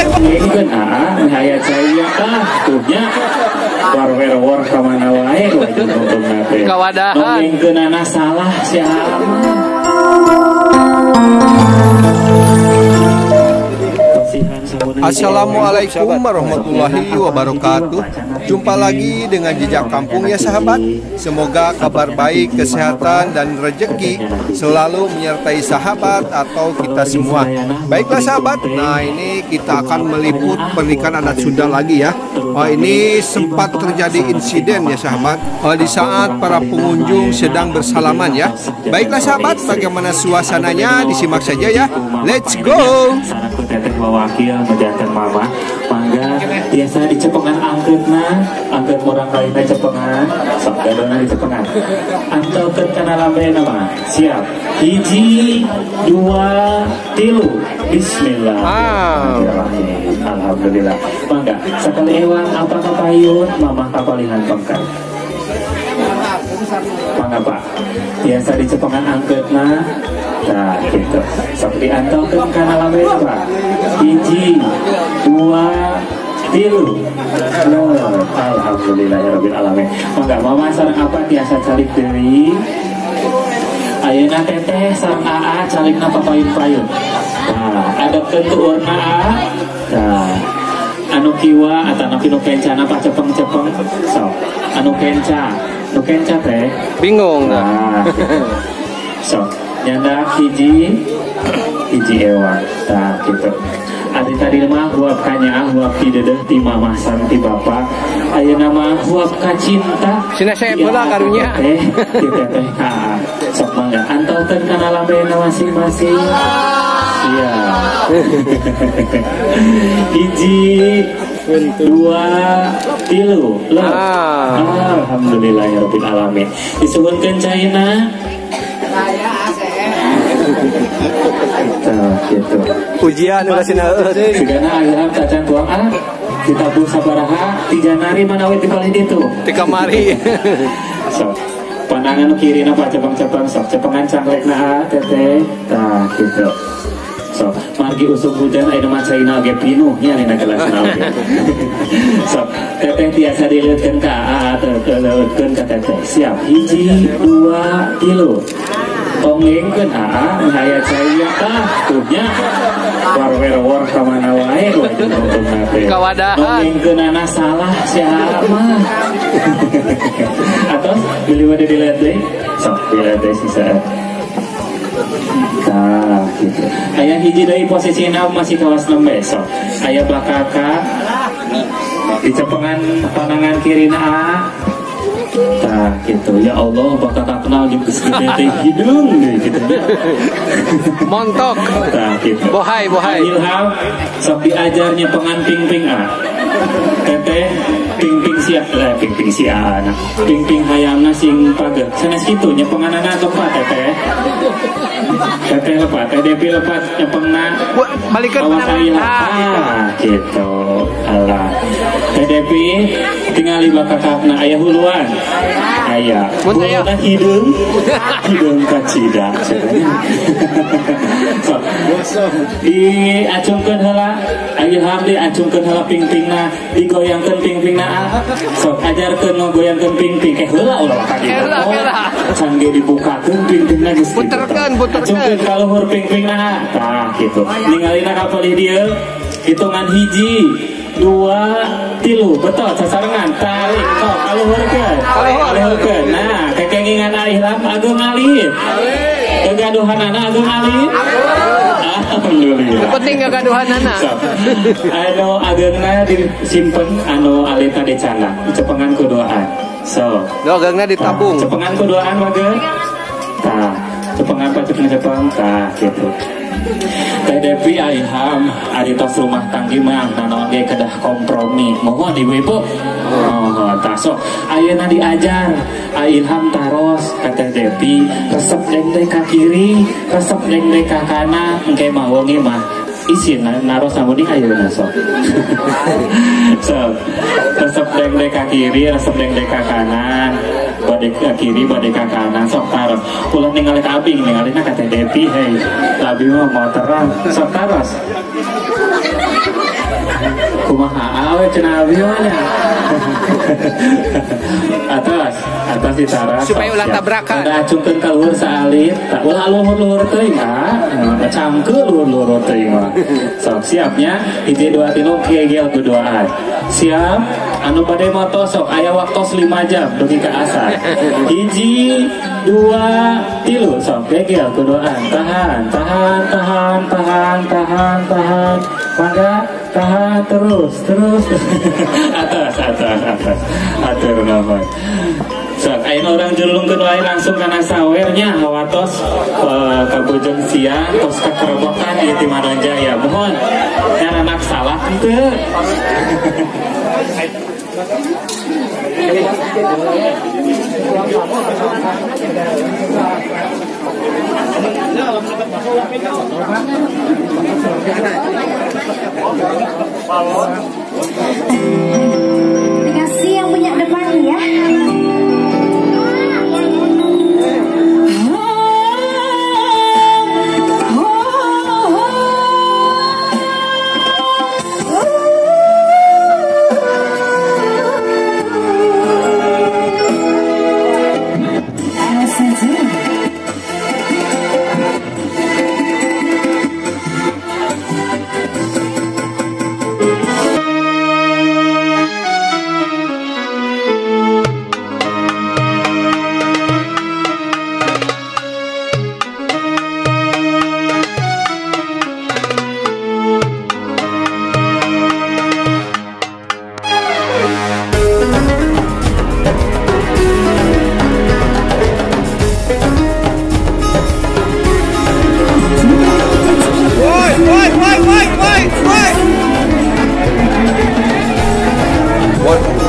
Ini kan hayat saya tuhnya war kamana wae wajib nonton nate. Kawadahan. Nongengkeunana salah siapa? Assalamualaikum warahmatullahi wabarakatuh. Jumpa lagi dengan Jejak Kampung ya sahabat. Semoga kabar baik, kesehatan dan rezeki selalu menyertai sahabat atau kita semua. Baiklah sahabat, nah ini kita akan meliput pernikahan adat Sunda lagi ya. Ini sempat terjadi insiden ya sahabat, di saat para pengunjung sedang bersalaman ya. Baiklah sahabat, bagaimana suasananya disimak saja ya. Let's go. Wakil menjantan mama mangga biasa dicepengan angkut orang lainnya cepengan sok gadona dicepengan atau terkena lambe nama siap 1 2 3 bismillah. Alhamdulillah mangga sekali ewang apa kapayun mama kapalihan pangkat mangga pak biasa dicepengan angkutna. Nah gitu seperti antaukan karena lambe pak 1 2 3 alhamdulillahirabbil alamin. Mangga mama sareng apa tiasa calik deui ayeuna teteh sareng aa calikna papayun-payun. Nah ada kentu urna aa. Nah anu kiwa atau nu kencana pak cepeng-cepeng sok anu kenca teh bingung nah sok nyanda hiji ewang nah gitu adi tadi mah huap kanya huap ti dedeh ti mamah sareng ti bapak ayeuna mah huap ka cinta cenah saya pula karunya teh sok mangga antaukeun kana lambena masing-masing. Iya. 1 2 3 alhamdulillahirabbil alamin. Disuhunkeun caina gitu. Ujian udah sinaeut. Sigana ayeuna cacan tuang ditabuh sabaraha 3 nari manawi di balik ditu. Di kamari. Sok pandangan kirina pak cepeng-cepeng sok cepengan cangklekna teteh. Tah gitu. So, margi usum hujan ayeuna mah caina ge pinuh nya dina gelasna oge. So, teteh tiasa dileutkeun ka dileutkeun ka teteh. Siap 1 2 3. Onggengkeun hayat saya tuhnya war kamana wae wajib nonton nate. Kawadahan. Onggengkeunana salah siapa? Atau beli wae dilihat deui. Sok dilihat deui sisa. Nah gitu. Aya hiji deui posisina masih kawas lembe sok. Aya bakaka dicepengan pandangan kirina nah gitu. Ya Allah bakaka kenal jeung geus gede teh hidung gitu. Montok. Nah gitu. Bohai. Ilham sok diajarnya pengan ping-ping teteh ping-ping si anak ping-ping hayangna sing pageh sanes kitu nya penganana lepat teteh lepat teh Depi lepat nyepengna balikeun gitu. Alah teh Depi tingali bakakapna aya huluan aya huluan hidung kacida diacungkeun heula Ilham diacungkeun heula ping-pingna digoyangkeun ping-pingna sok ajarkeun ngogoyangkeun ping-ping heula ulah ka dieu can ge dibukakeun ping-pingna geus puterkeun acungkeun ka luhur ping-pingna tah kitu ningalina ka palih dieu hitungan 1 2 3 betul sasarengan tarik sok kaluhurkeun nah kekengingan Ilham agung alih kegaduhanana agung alih. Alhamdulillah. Penting kegaduhanana. Anu ageungna disimpen anu alita dicana cepengan ku doaan. So, doageungna ditabung. Cepengan ku doaan wageun. Tah, cepengan cepeng tah gitu. Teh Depi Ilham ari tos rumah tanggi mah nanaon ge kedah kompromi. Mohon ibu-ibu. Oh, tah sok ayeuna diajar Ilham taros ka Teh Depi resep dengdek ka kiri, resep dengdek ka kanan, engke mah wonge mah isin naros samuding ayeuna sok. Sok resep dengdek ka kiri, resep dengdek ka kanan. Bade ka kiri, bade ka kanan, sok taros. Ulah ningali ka abing, ningalina ka Teh Depi, hei. Labi mah mau terang, sok taros. kumaha awe cenah abdi nya. atas ditara Supaya ulah tabrakan. ada acungkeun ka luhur saalit tak ulah luhur teuing ngacamke luhur teuing mah sok siapnya hiji dua tilu kegel kuduaan siap anu bade moto sok aya waktos 5 jam dugi ka asar hiji dua tilu sok kegel kuduaan tahan mangga tahan terus atas atur nama sok ayeuna orang julungkeun wae langsung kana sawernya hawatos ka bojong siang tos ka kerobokan ieu ti Manonjaya mohon nya anak salah teu Dikasih yang punya depan ya.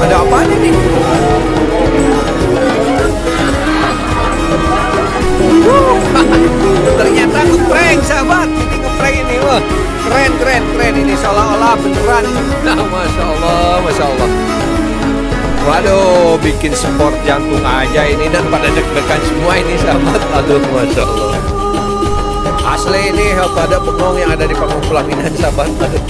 Ada apa nih? Ternyata ngeprank sahabat. Ini ngeprank ini wah. Keren ini seolah-olah beneran. Nah, Masya Allah. Waduh, bikin sport jantung aja ini dan pada deg-degan semua ini sahabat. Aduh, Masya Allah. Asli ini pada bengong yang ada di panggung pelaminan sahabat. Aduh.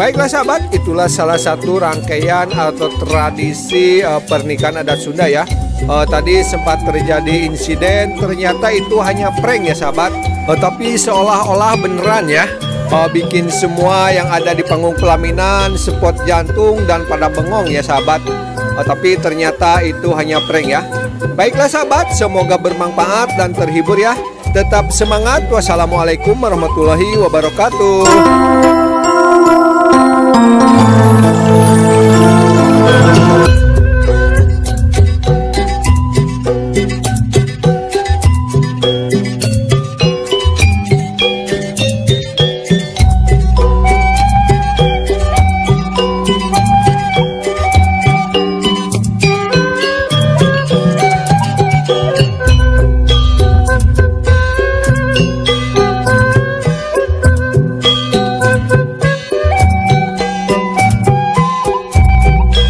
Baiklah sahabat, itulah salah satu rangkaian atau tradisi pernikahan adat Sunda ya. Tadi sempat terjadi insiden, ternyata itu hanya prank ya sahabat. Tapi seolah-olah beneran ya. Bikin semua yang ada di panggung pelaminan spot jantung dan pada bengong ya sahabat. Tapi ternyata itu hanya prank ya. Baiklah sahabat, semoga bermanfaat dan terhibur ya. Tetap semangat. Wassalamualaikum warahmatullahi wabarakatuh.